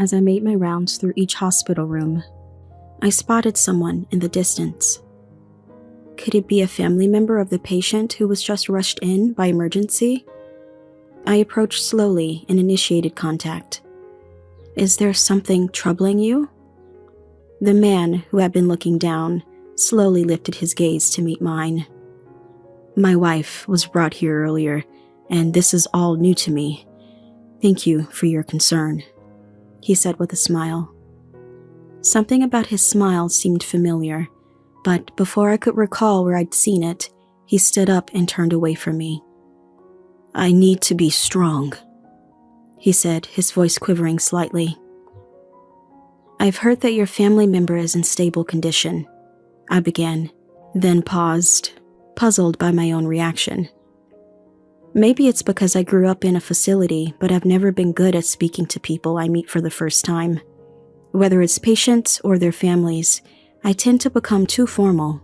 as I made my rounds through each hospital room. I spotted someone in the distance. Could it be a family member of the patient who was just rushed in by emergency? I approached slowly and initiated contact. "Is there something troubling you?" The man, who had been looking down, slowly lifted his gaze to meet mine. "My wife was brought here earlier, and this is all new to me. Thank you for your concern," he said with a smile. Something about his smile seemed familiar, but before I could recall where I'd seen it, he stood up and turned away from me. "I need to be strong," he said, his voice quivering slightly. "I've heard that your family member is in stable condition," I began, then paused, puzzled by my own reaction. Maybe it's because I grew up in a facility, but I've never been good at speaking to people I meet for the first time. Whether it's patients or their families, I tend to become too formal.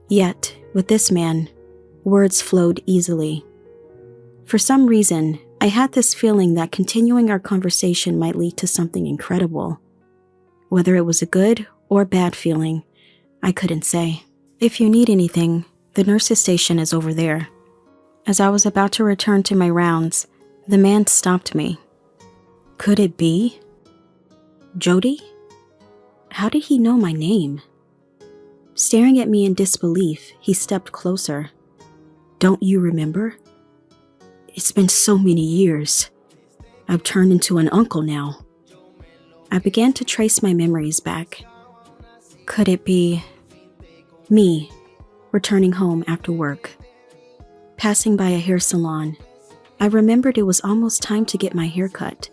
Yet, with this man, words flowed easily. For some reason, I had this feeling that continuing our conversation might lead to something incredible. Whether it was a good or bad feeling, I couldn't say. "If you need anything, the nurse's station is over there." As I was about to return to my rounds, the man stopped me. Could it be Jody? How did he know my name? Staring at me in disbelief, he stepped closer. "Don't you remember? It's been so many years. I've turned into an uncle now." I began to trace my memories back. Could it be me, returning home after work? Passing by a hair salon, I remembered it was almost time to get my hair cut.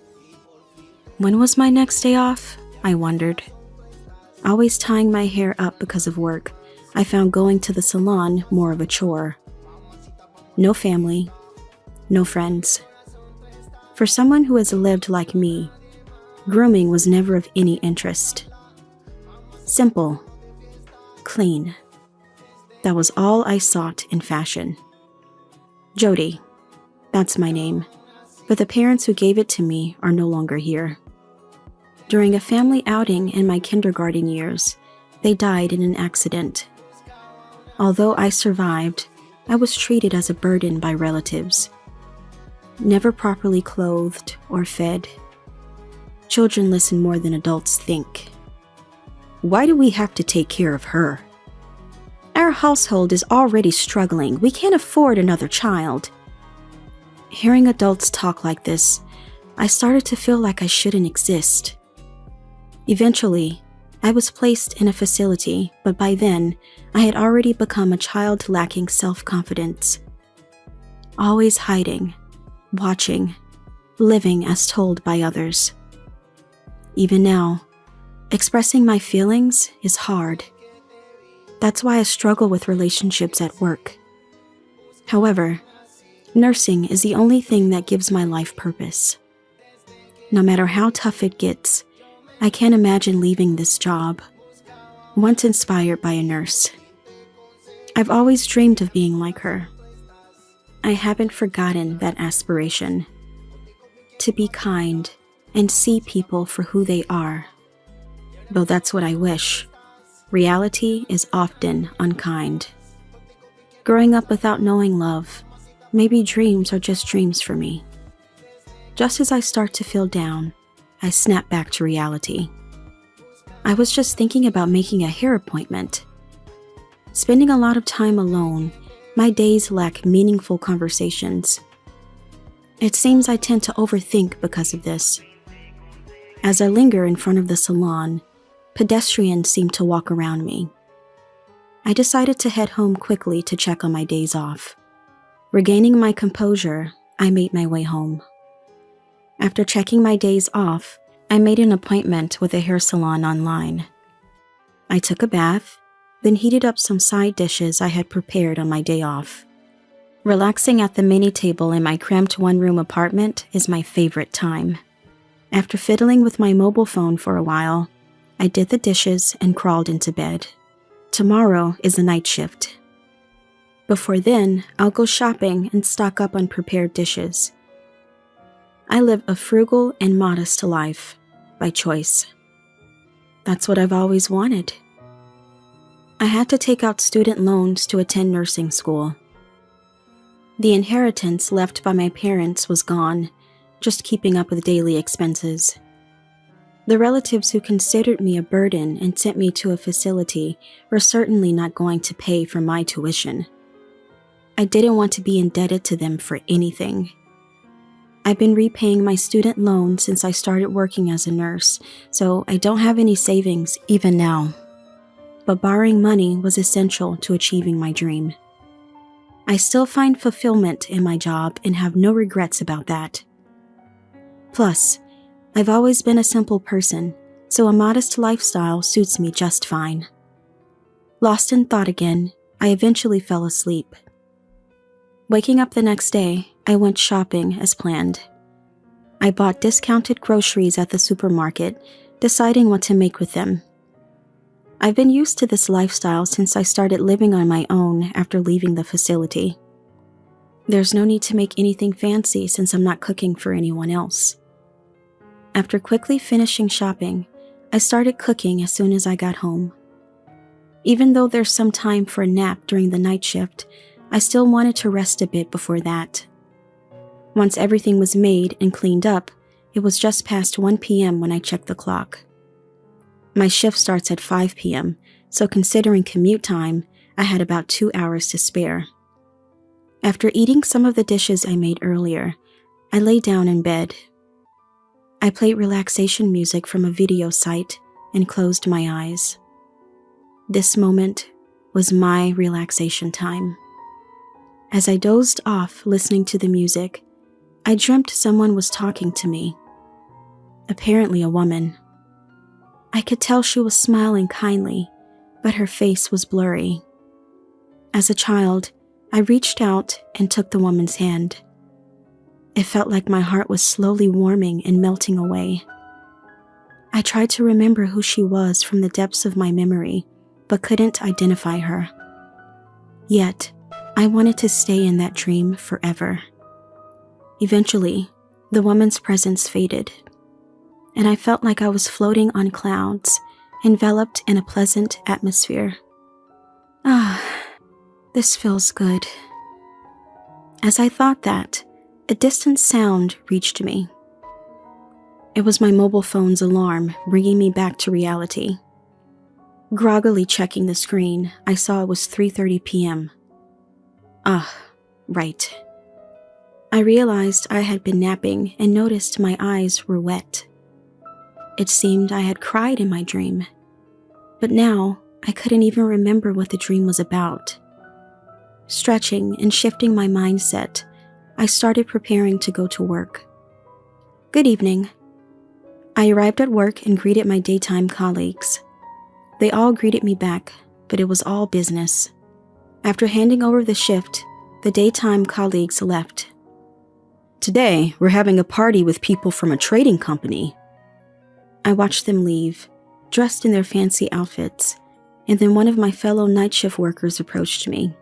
When was my next day off? I wondered. Always tying my hair up because of work, I found going to the salon more of a chore. No family, no friends. For someone who has lived like me, grooming was never of any interest. Simple, clean. That was all I sought in fashion. Jody, that's my name, but the parents who gave it to me are no longer here. During a family outing in my kindergarten years, they died in an accident. Although I survived, I was treated as a burden by relatives. Never properly clothed or fed. Children listen more than adults think. Why do we have to take care of her? Our household is already struggling. We can't afford another child. Hearing adults talk like this, I started to feel like I shouldn't exist. Eventually, I was placed in a facility, but by then, I had already become a child lacking self-confidence. Always hiding, watching, living as told by others. Even now, expressing my feelings is hard. That's why I struggle with relationships at work. However, nursing is the only thing that gives my life purpose. No matter how tough it gets, I can't imagine leaving this job, once inspired by a nurse. I've always dreamed of being like her. I haven't forgotten that aspiration. To be kind and see people for who they are. Though that's what I wish. Reality is often unkind. Growing up without knowing love, maybe dreams are just dreams for me. Just as I start to feel down, I snap back to reality. I was just thinking about making a hair appointment. Spending a lot of time alone, my days lack meaningful conversations. It seems I tend to overthink because of this. As I linger in front of the salon, pedestrians seem to walk around me. I decided to head home quickly to check on my days off. Regaining my composure, I made my way home. After checking my days off, I made an appointment with a hair salon online. I took a bath, then heated up some side dishes I had prepared on my day off. Relaxing at the mini table in my cramped one-room apartment is my favorite time. After fiddling with my mobile phone for a while, I did the dishes and crawled into bed. Tomorrow is a night shift. Before then, I'll go shopping and stock up on prepared dishes. I live a frugal and modest life. by choice. That's what I've always wanted. I had to take out student loans to attend nursing school. The inheritance left by my parents was gone, just keeping up with daily expenses. The relatives who considered me a burden and sent me to a facility were certainly not going to pay for my tuition. I didn't want to be indebted to them for anything. I've been repaying my student loan since I started working as a nurse, so I don't have any savings even now. But borrowing money was essential to achieving my dream. I still find fulfillment in my job and have no regrets about that. Plus, I've always been a simple person, so a modest lifestyle suits me just fine. Lost in thought again, I eventually fell asleep. Waking up the next day, I went shopping as planned. I bought discounted groceries at the supermarket, deciding what to make with them. I've been used to this lifestyle since I started living on my own after leaving the facility. There's no need to make anything fancy since I'm not cooking for anyone else. After quickly finishing shopping, I started cooking as soon as I got home. Even though there's some time for a nap during the night shift, I still wanted to rest a bit before that. Once everything was made and cleaned up, it was just past 1 p.m. when I checked the clock. My shift starts at 5 p.m., so considering commute time, I had about 2 hours to spare. After eating some of the dishes I made earlier, I lay down in bed. I played relaxation music from a video site and closed my eyes. This moment was my relaxation time. As I dozed off listening to the music, I dreamt someone was talking to me. Apparently a woman. I could tell she was smiling kindly, but her face was blurry. As a child, I reached out and took the woman's hand. It felt like my heart was slowly warming and melting away. I tried to remember who she was from the depths of my memory, but couldn't identify her. Yet, I wanted to stay in that dream forever. Eventually, the woman's presence faded, and I felt like I was floating on clouds, enveloped in a pleasant atmosphere. This feels good. As I thought that, a distant sound reached me. It was my mobile phone's alarm, bringing me back to reality. Groggily checking the screen, I saw it was 3:30 p.m. Right. I realized I had been napping and noticed my eyes were wet. It seemed I had cried in my dream, but now I couldn't even remember what the dream was about. Stretching and shifting my mindset, I started preparing to go to work. Good evening. I arrived at work and greeted my daytime colleagues. They all greeted me back, but it was all business. After handing over the shift, the daytime colleagues left. Today, we're having a party with people from a trading company. I watched them leave, dressed in their fancy outfits, and then one of my fellow night shift workers approached me.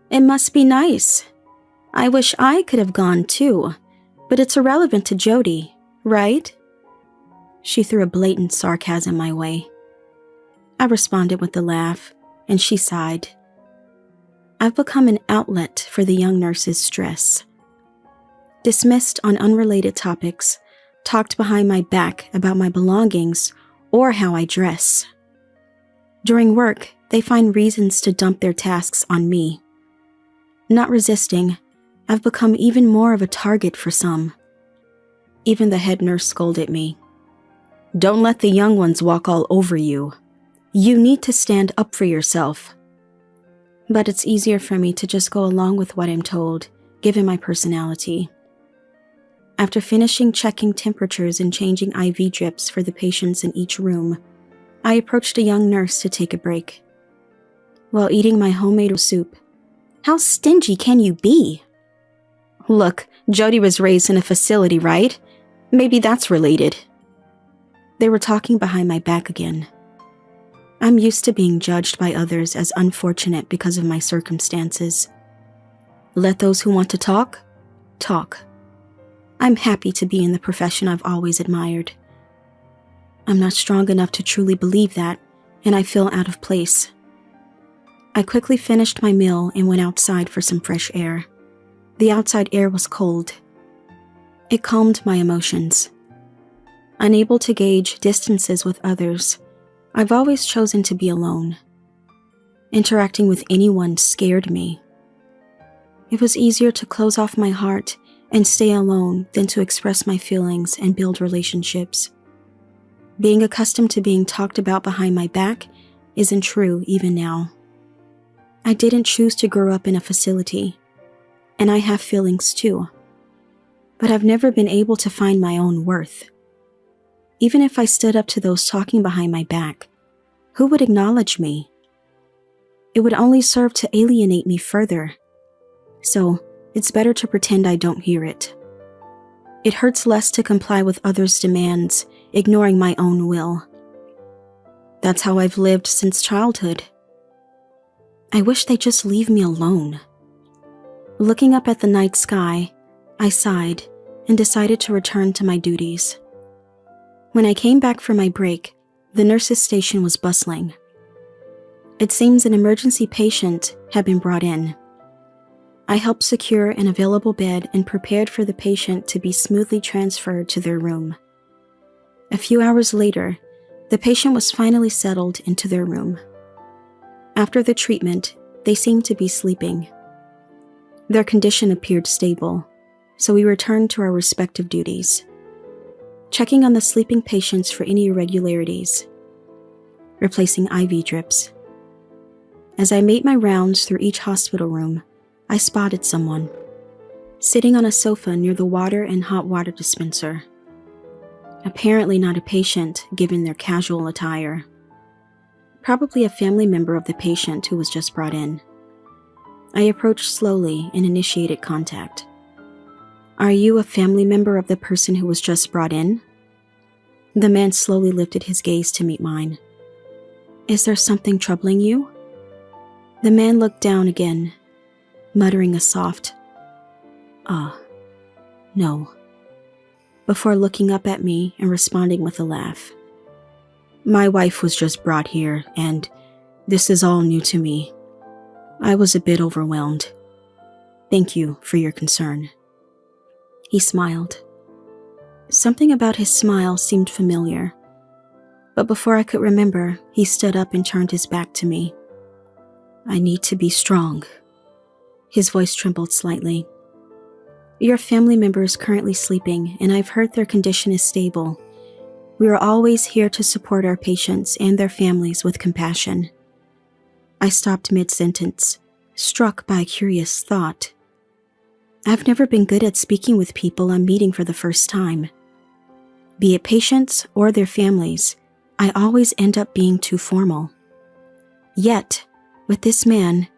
It must be nice. I wish I could have gone too, but it's irrelevant to Jody, right? She threw a blatant sarcasm my way. I responded with a laugh, and she sighed. I've become an outlet for the young nurse's stress. Dismissed on unrelated topics, talked behind my back about my belongings or how I dress. During work, they find reasons to dump their tasks on me. Not resisting, I've become even more of a target for some. Even the head nurse scolded me. Don't let the young ones walk all over you. You need to stand up for yourself. But it's easier for me to just go along with what I'm told, given my personality. After finishing checking temperatures and changing IV drips for the patients in each room, I approached a young nurse to take a break. While eating my homemade soup, how stingy can you be? Look, Jody was raised in a facility, right? Maybe that's related. They were talking behind my back again. I'm used to being judged by others as unfortunate because of my circumstances. Let those who want to talk, talk. I'm happy to be in the profession I've always admired. I'm not strong enough to truly believe that, and I feel out of place. I quickly finished my meal and went outside for some fresh air. The outside air was cold. It calmed my emotions. Unable to gauge distances with others, I've always chosen to be alone. Interacting with anyone scared me. It was easier to close off my heart and stay alone than to express my feelings and build relationships. Being accustomed to being talked about behind my back isn't true even now. I didn't choose to grow up in a facility, and I have feelings too. But I've never been able to find my own worth. Even if I stood up to those talking behind my back, who would acknowledge me? It would only serve to alienate me further. So, it's better to pretend I don't hear it. It hurts less to comply with others' demands, ignoring my own will. That's how I've lived since childhood. I wish they'd just leave me alone. Looking up at the night sky, I sighed and decided to return to my duties. When I came back from my break, the nurse's station was bustling. It seems an emergency patient had been brought in. I helped secure an available bed and prepared for the patient to be smoothly transferred to their room. A few hours later, the patient was finally settled into their room. After the treatment, they seemed to be sleeping. Their condition appeared stable, so we returned to our respective duties, checking on the sleeping patients for any irregularities, replacing IV drips. As I made my rounds through each hospital room, I spotted someone, sitting on a sofa near the water and hot water dispenser. Apparently not a patient, given their casual attire. Probably a family member of the patient who was just brought in. I approached slowly and initiated contact. "Are you a family member of the person who was just brought in?" The man slowly lifted his gaze to meet mine. "Is there something troubling you?" The man looked down again, muttering a soft, no, before looking up at me and responding with a laugh. "My wife was just brought here, and this is all new to me. I was a bit overwhelmed. Thank you for your concern." He smiled. Something about his smile seemed familiar, but before I could remember, he stood up and turned his back to me. "I need to be strong." His voice trembled slightly. "Your family member is currently sleeping, and I've heard their condition is stable. We are always here to support our patients and their families with compassion." I stopped mid-sentence, struck by a curious thought. I've never been good at speaking with people I'm meeting for the first time. Be it patients or their families, I always end up being too formal. Yet, with this man,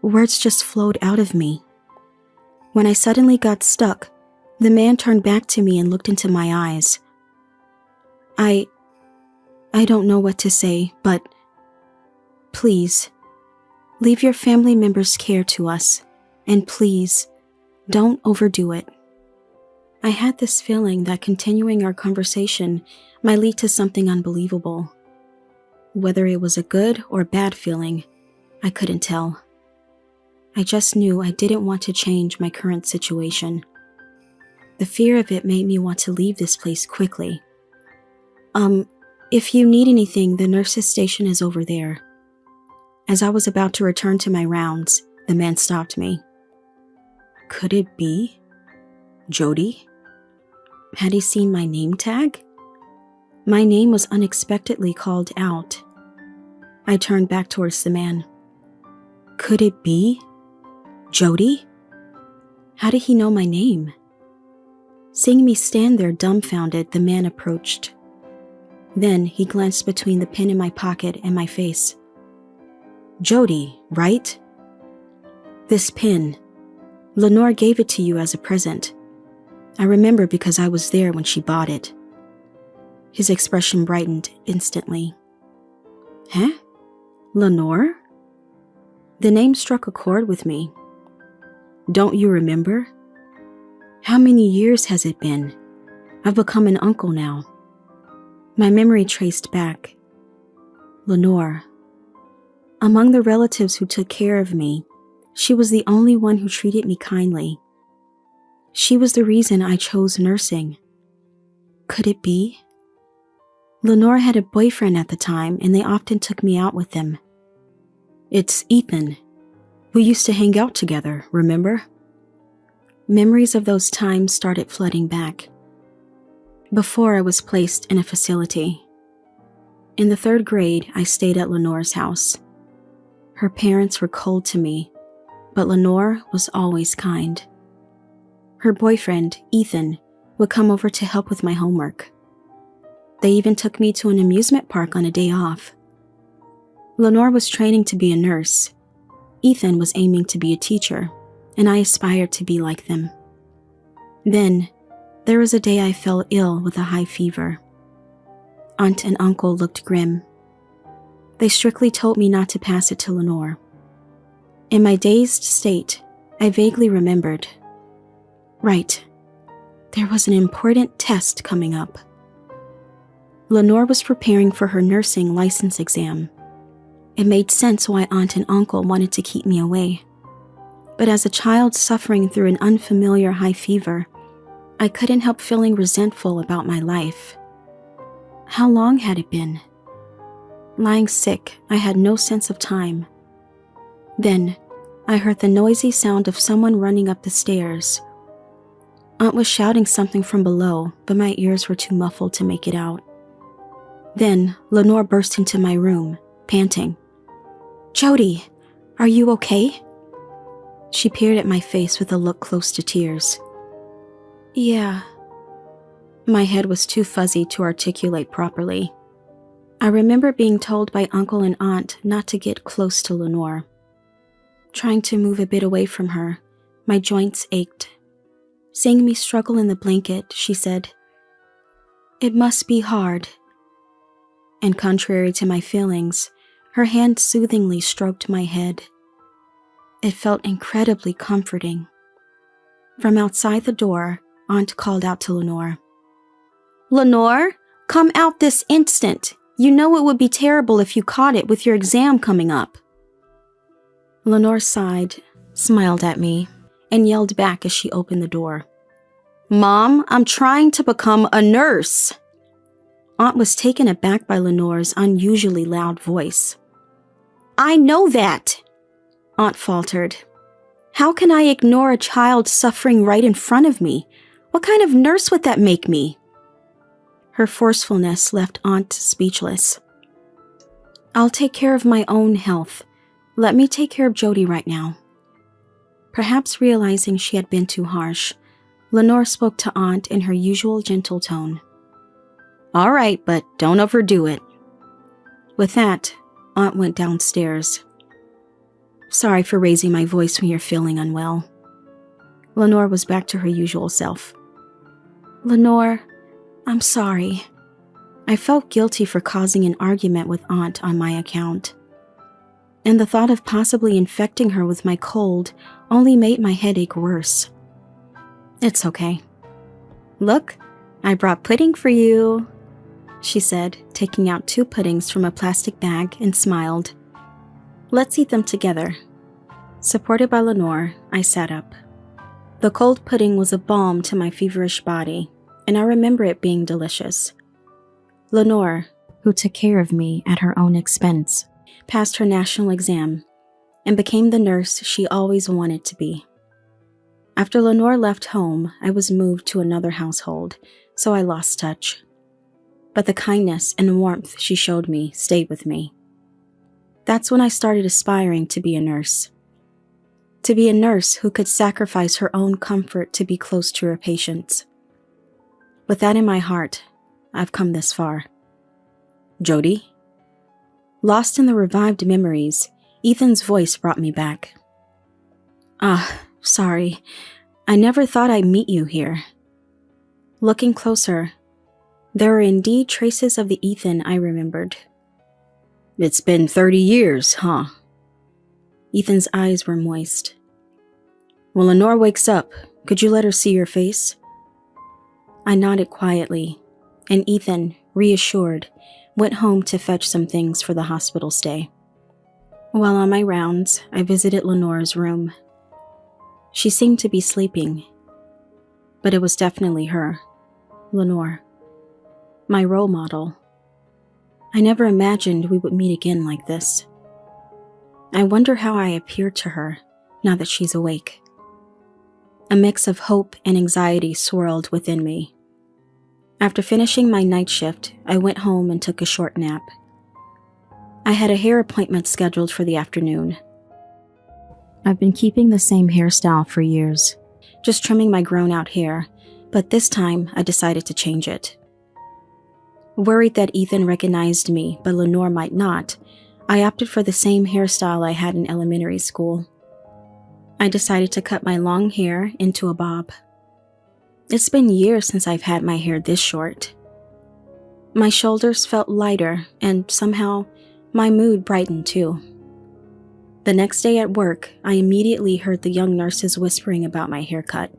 words just flowed out of me. When I suddenly got stuck, the man turned back to me and looked into my eyes. I don't know what to say, but please, leave your family members' care to us, and please, don't overdo it. I had this feeling that continuing our conversation might lead to something unbelievable. Whether it was a good or bad feeling, I couldn't tell. I just knew I didn't want to change my current situation. The fear of it made me want to leave this place quickly. If you need anything, the nurse's station is over there." As I was about to return to my rounds, the man stopped me. Could it be Jody? Had he seen my name tag? My name was unexpectedly called out. I turned back towards the man. Could it be Jody? How did he know my name? Seeing me stand there dumbfounded, the man approached. Then he glanced between the pin in my pocket and my face. "Jody, right? This pin. Lenore gave it to you as a present. I remember because I was there when she bought it." His expression brightened instantly. "Huh? Lenore?" The name struck a chord with me. "Don't you remember? How many years has it been? I've become an uncle now." My memory traced back. Lenore. Among the relatives who took care of me, she was the only one who treated me kindly. She was the reason I chose nursing. Could it be? Lenore had a boyfriend at the time, and they often took me out with them. It's Ethan. We used to hang out together, remember? Memories of those times started flooding back. Before I was placed in a facility. In the 3rd grade, I stayed at Lenore's house. Her parents were cold to me, but Lenore was always kind. Her boyfriend, Ethan, would come over to help with my homework. They even took me to an amusement park on a day off. Lenore was training to be a nurse. Ethan was aiming to be a teacher, and I aspired to be like them. Then, there was a day I fell ill with a high fever. Aunt and uncle looked grim. They strictly told me not to pass it to Lenore. In my dazed state, I vaguely remembered. Right, there was an important test coming up. Lenore was preparing for her nursing license exam. It made sense why Aunt and Uncle wanted to keep me away. But as a child suffering through an unfamiliar high fever, I couldn't help feeling resentful about my life. How long had it been? Lying sick, I had no sense of time. Then, I heard the noisy sound of someone running up the stairs. Aunt was shouting something from below, but my ears were too muffled to make it out. Then, Lenore burst into my room, panting. "Jody, are you okay?" She peered at my face with a look close to tears. "Yeah." My head was too fuzzy to articulate properly. I remember being told by Uncle and Aunt not to get close to Lenore. Trying to move a bit away from her, my joints ached. Seeing me struggle in the blanket, she said, "It must be hard." And contrary to my feelings, her hand soothingly stroked my head. It felt incredibly comforting. From outside the door, Aunt called out to Lenore. "Lenore, come out this instant. You know it would be terrible if you caught it with your exam coming up." Lenore sighed, smiled at me, and yelled back as she opened the door. "Mom, I'm trying to become a nurse." Aunt was taken aback by Lenore's unusually loud voice. "I know that," Aunt faltered. "How can I ignore a child suffering right in front of me? What kind of nurse would that make me?" Her forcefulness left Aunt speechless. "I'll take care of my own health. Let me take care of Jody right now." Perhaps realizing she had been too harsh, Lenore spoke to Aunt in her usual gentle tone. "All right, but don't overdo it." With that, Aunt went downstairs. "Sorry for raising my voice when you're feeling unwell." Lenore was back to her usual self. "Lenore, I'm sorry." I felt guilty for causing an argument with Aunt on my account. And the thought of possibly infecting her with my cold only made my headache worse. "It's okay. Look, I brought pudding for you," she said, taking out 2 puddings from a plastic bag and smiled. "Let's eat them together." Supported by Lenore, I sat up. The cold pudding was a balm to my feverish body, and I remember it being delicious. Lenore, who took care of me at her own expense, passed her national exam and became the nurse she always wanted to be. After Lenore left home, I was moved to another household, so I lost touch. But the kindness and warmth she showed me stayed with me. That's when I started aspiring to be a nurse. To be a nurse who could sacrifice her own comfort to be close to her patients. With that in my heart, I've come this far. "Jody?" Lost in the revived memories, Ethan's voice brought me back. Sorry. I never thought I'd meet you here." Looking closer, there were indeed traces of the Ethan I remembered. "It's been 30 years, huh?" Ethan's eyes were moist. "When Lenore wakes up, could you let her see your face?" I nodded quietly, and Ethan, reassured, went home to fetch some things for the hospital stay. While on my rounds, I visited Lenore's room. She seemed to be sleeping, but it was definitely her, Lenore, my role model. I never imagined we would meet again like this. I wonder how I appeared to her now that she's awake. A mix of hope and anxiety swirled within me. After finishing my night shift, I went home and took a short nap. I had a hair appointment scheduled for the afternoon. I've been keeping the same hairstyle for years, just trimming my grown-out hair, but this time I decided to change it. Worried that Ethan recognized me, but Lenore might not, I opted for the same hairstyle I had in elementary school. I decided to cut my long hair into a bob. It's been years since I've had my hair this short. My shoulders felt lighter, and somehow, my mood brightened too. The next day at work, I immediately heard the young nurses whispering about my haircut.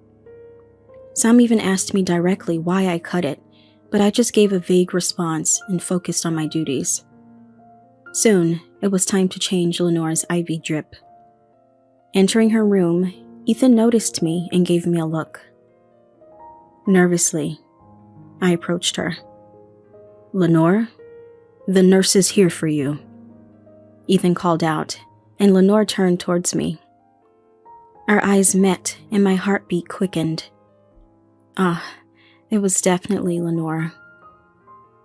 Some even asked me directly why I cut it, but I just gave a vague response and focused on my duties. Soon, it was time to change Lenore's IV drip. Entering her room, Ethan noticed me and gave me a look. Nervously, I approached her. "Lenore, the nurse is here for you," Ethan called out, and Lenore turned towards me. Our eyes met and my heartbeat quickened. It was definitely Lenore.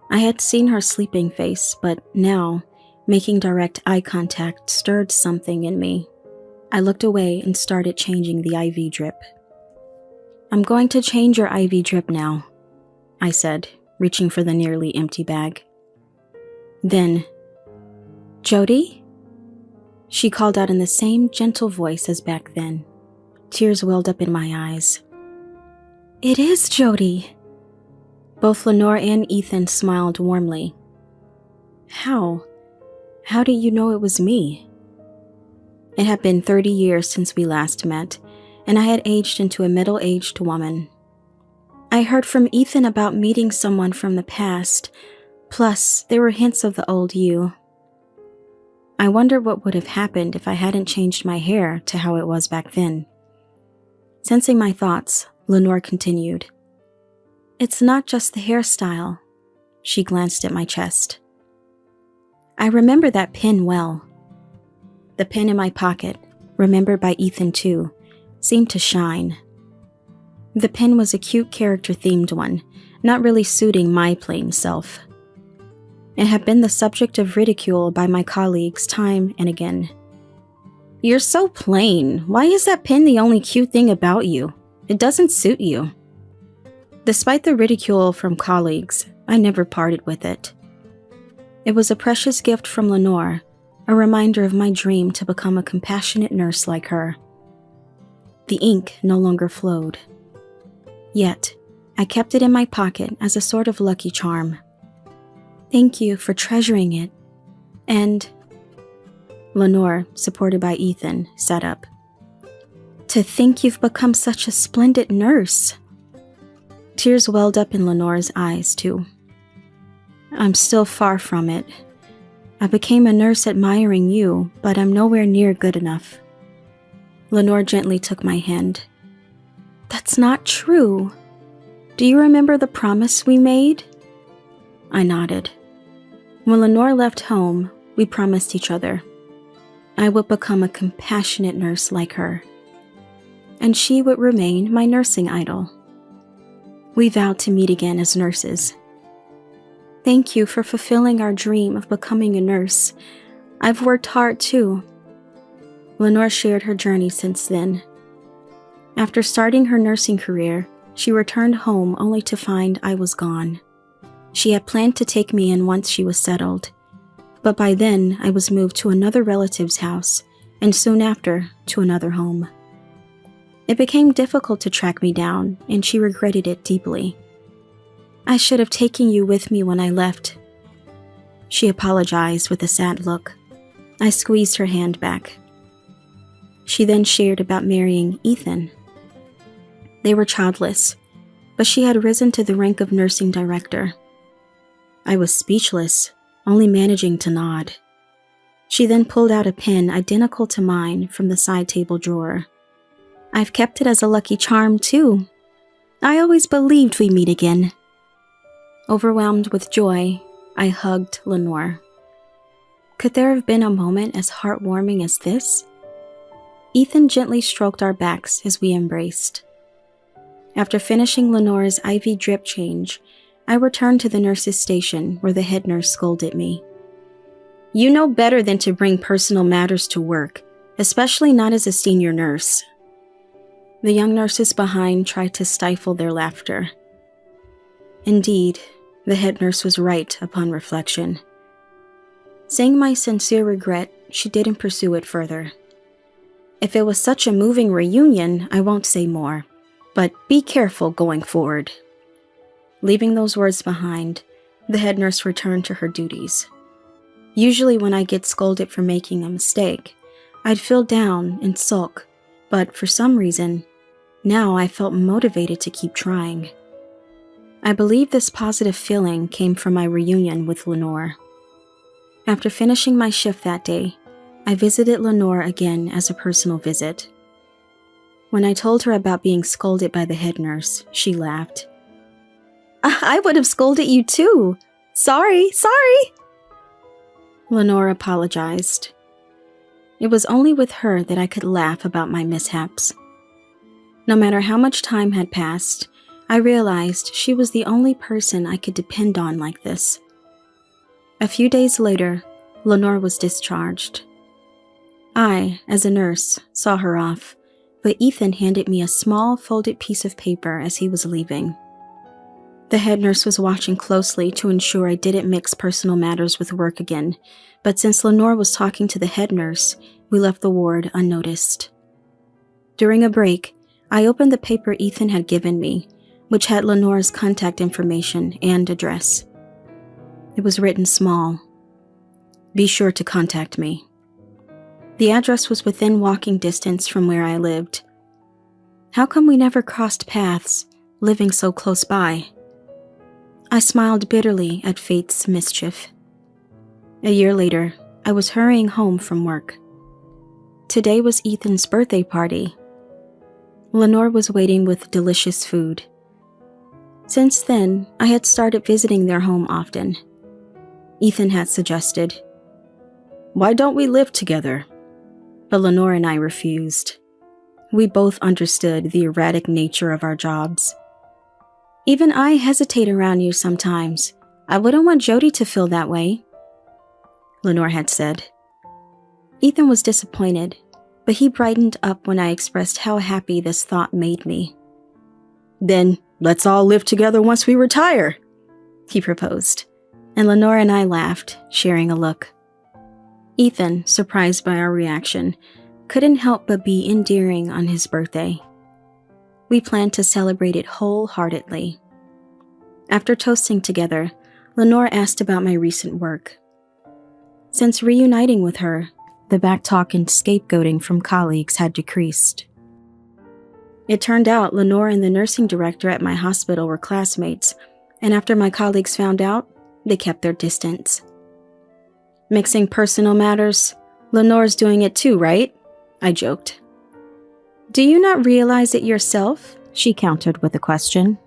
I had seen her sleeping face, but now, making direct eye contact stirred something in me. I looked away and started changing the IV drip. "I'm going to change your IV drip now," I said, reaching for the nearly empty bag. Then, "Jody?" She called out in the same gentle voice as back then. Tears welled up in my eyes. "It is Jody." Both Lenore and Ethan smiled warmly. How? How did you know it was me?" It had been 30 years since we last met, and I had aged into a middle-aged woman. I heard from Ethan about meeting someone from the past, plus there were hints of the old you. I wonder what would have happened if I hadn't changed my hair to how it was back then. Sensing my thoughts, Lenore continued. "It's not just the hairstyle." She glanced at my chest. I remember that pin well. The pin in my pocket, remembered by Ethan too, seemed to shine. The pin was a cute character-themed one, not really suiting my plain self. It had been the subject of ridicule by my colleagues time and again. "You're so plain. Why is that pin the only cute thing about you? It doesn't suit you." Despite the ridicule from colleagues, I never parted with it. It was a precious gift from Lenore, a reminder of my dream to become a compassionate nurse like her. The ink no longer flowed. Yet, I kept it in my pocket as a sort of lucky charm. "Thank you for treasuring it." And Lenore, supported by Ethan, sat up. "To think you've become such a splendid nurse." Tears welled up in Lenore's eyes, too. "I'm still far from it. I became a nurse admiring you, but I'm nowhere near good enough." Lenore gently took my hand. "That's not true. Do you remember the promise we made?" I nodded. When Lenore left home, we promised each other. I would become a compassionate nurse like her, and she would remain my nursing idol. We vowed to meet again as nurses. Thank you for fulfilling our dream of becoming a nurse. I've worked hard too. Lenore shared her journey since then. After starting her nursing career, she returned home only to find I was gone. She had planned to take me in once she was settled, but by then I was moved to another relative's house, and soon after, to another home. It became difficult to track me down, and she regretted it deeply. "I should have taken you with me when I left." She apologized with a sad look. I squeezed her hand back. She then shared about marrying Ethan. They were childless, but she had risen to the rank of nursing director. I was speechless, only managing to nod. She then pulled out a pin identical to mine from the side table drawer. I've kept it as a lucky charm, too. I always believed we'd meet again. Overwhelmed with joy, I hugged Lenore. Could there have been a moment as heartwarming as this? Ethan gently stroked our backs as we embraced. After finishing Lenore's IV drip change, I returned to the nurse's station where the head nurse scolded me. You know better than to bring personal matters to work, especially not as a senior nurse. The young nurses behind tried to stifle their laughter. Indeed, the head nurse was right upon reflection. Seeing my sincere regret, she didn't pursue it further. If it was such a moving reunion, I won't say more, but be careful going forward. Leaving those words behind, the head nurse returned to her duties. Usually when I get scolded for making a mistake, I'd feel down and sulk, but for some reason, now I felt motivated to keep trying. I believe this positive feeling came from my reunion with Lenore. After finishing my shift that day, I visited Lenore again as a personal visit. When I told her about being scolded by the head nurse, she laughed. I would have scolded you too. Sorry. Lenore apologized. It was only with her that I could laugh about my mishaps. No matter how much time had passed, I realized she was the only person I could depend on like this. A few days later, Lenore was discharged. I, as a nurse, saw her off, but Ethan handed me a small folded piece of paper as he was leaving. The head nurse was watching closely to ensure I didn't mix personal matters with work again, but since Lenore was talking to the head nurse, we left the ward unnoticed. During a break, I opened the paper Ethan had given me, which had Lenore's contact information and address. It was written small. Be sure to contact me. The address was within walking distance from where I lived. How come we never crossed paths, living so close by? I smiled bitterly at fate's mischief. A year later, I was hurrying home from work. Today was Ethan's birthday party. Lenore was waiting with delicious food. Since then, I had started visiting their home often. Ethan had suggested, "Why don't we live together?" But Lenore and I refused. We both understood the erratic nature of our jobs. Even I hesitate around you sometimes. I wouldn't want Jody to feel that way, Lenore had said. Ethan was disappointed, but he brightened up when I expressed how happy this thought made me. Then let's all live together once we retire, he proposed, and Lenore and I laughed, sharing a look. Ethan, surprised by our reaction, couldn't help but be endearing on his birthday. We planned to celebrate it wholeheartedly. After toasting together, Lenore asked about my recent work. Since reuniting with her, the backtalk and scapegoating from colleagues had decreased. It turned out Lenore and the nursing director at my hospital were classmates, and after my colleagues found out, they kept their distance. Mixing personal matters, Lenore's doing it too, right? I joked. Do you not realize it yourself? She countered with a question.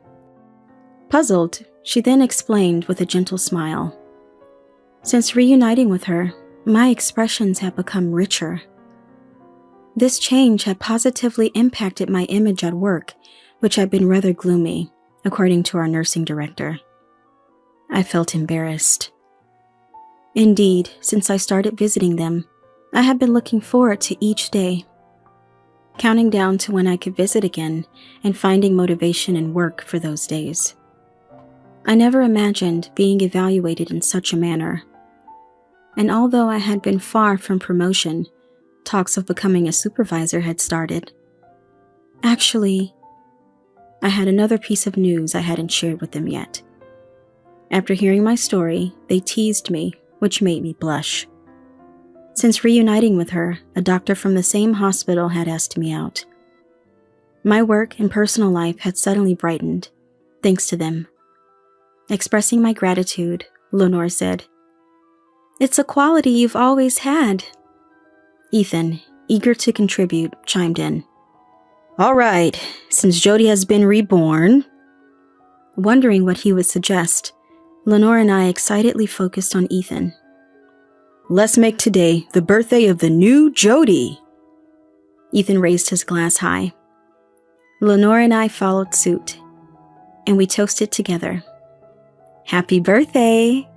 Puzzled, she then explained with a gentle smile. Since reuniting with her, my expressions have become richer. This change had positively impacted my image at work, which had been rather gloomy, according to our nursing director. I felt embarrassed. Indeed, since I started visiting them, I had been looking forward to each day, counting down to when I could visit again and finding motivation in work for those days. I never imagined being evaluated in such a manner. And although I had been far from promotion, talks of becoming a supervisor had started. Actually, I had another piece of news I hadn't shared with them yet. After hearing my story, they teased me, which made me blush. Since reuniting with her, a doctor from the same hospital had asked me out. My work and personal life had suddenly brightened, thanks to them. Expressing my gratitude, Lenore said. It's a quality you've always had. Ethan, eager to contribute, chimed in. All right, since Jody has been reborn. Wondering what he would suggest, Lenore and I excitedly focused on Ethan. Let's make today the birthday of the new Jody. Ethan raised his glass high. Lenore and I followed suit, and we toasted together. Happy birthday!